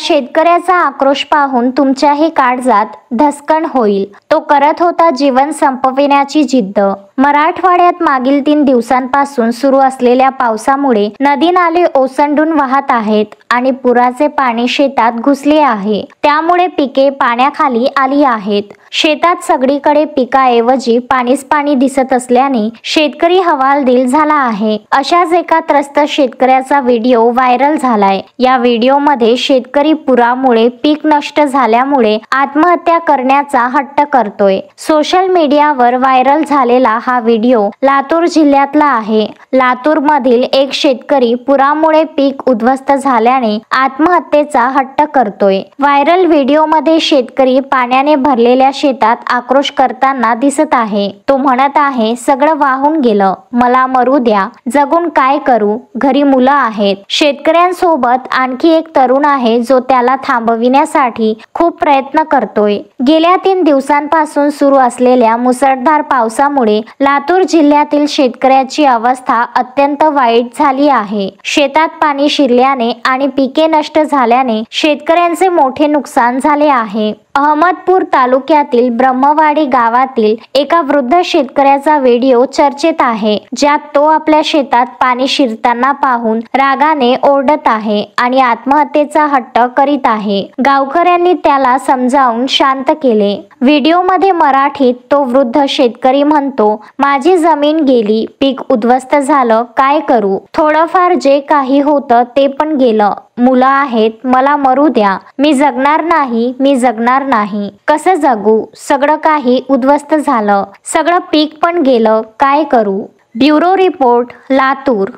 शेतकऱ्याचा आक्रोश पाहून तुमच्याही काळजात धस्कण होईल। तो करत होता जीवन संपविण्याची जिद्द। मराठवाड्यात मागील 3 दिवसांपासून सुरू असलेल्या पावसामुळे नदी नाले ओसंडून वाहत आहेत आणि पुराचे पाणी शेतात घुसले आहे। त्यामुळे पिके पाण्याखाली आली आहेत। शेतात सगळीकडे पिकाऐवजी पाणीच पाणी दिसत असल्याने शेतकरी हवालदिल झाला आहे। अशाच एका त्रस्त शेतकऱ्याचा व्हिडिओ व्हायरल झालाय। या व्हिडिओमध्ये शेतकरी पुरामुळे पीक नष्ट झाल्यामुळे आत्महत्या करण्याचा हट्ट करतोय। सोशल मीडियावर व्हायरल झालेला हा व्हिडिओ लातूर जिल्ह्यातला आहे। लातूर मधील एक शेतकरी पुरामुळे पीक उद्ध्वस्त झाल्याने आत्महत्येचा हट्ट करतोय। व्हायरल व्हिडिओमध्ये शेतकरी पाण्याने भरलेल्या शेतात आक्रोश करताना दिसत आहे। तो म्हणत आहे, सगळं वाहून गेलं, मला मरू द्या, जगून काय करू, घरी मुलं आहेत। शेतकऱ्यांसोबत आणखी एक तरुण आहे जो त्याला थांबविण्यासाठी खूप प्रयत्न करतोय। गेल्या 3 दिवसांपासून सुरू असलेल्या मुसळधार पावसामुळे लातूर जिल्ह्यातील शेतकऱ्याची अवस्था अत्यंत वाईट झाली आहे। शेतात पाणी शिरल्याने आणि पिके नष्ट झाल्याने शेतकऱ्यांचे मोठे नुकसान झाले आहे। अहमदपूर तालुक्यातील ब्रह्मवाडी गावातील एका वृद्ध शेतकऱ्याचा व्हिडिओ चर्चेत आहे, ज्यात तो आपल्या शेतात पाणी शिरताना पाहून रागाने ओरडत आहे आणि आत्महत्येचा हट्ट करीत आहे। गावकऱ्यांनी त्याला समजावून शांत केले। व्हिडिओमध्ये मराठीत तो वृद्ध शेतकरी म्हणतो, माझी जमीन गेली, पीक उद्ध्वस्त झालं, काय करू, थोडंफार जे काही होतं ते पण गेलं, मुलं आहेत, मला मरू द्या, मी जगणार नाही, मी जगणार नाही, कसं जगू, सगळं काही उद्ध्वस्त झालं, सगळं पीक पण गेलं, काय करू। Bureau report, Latur.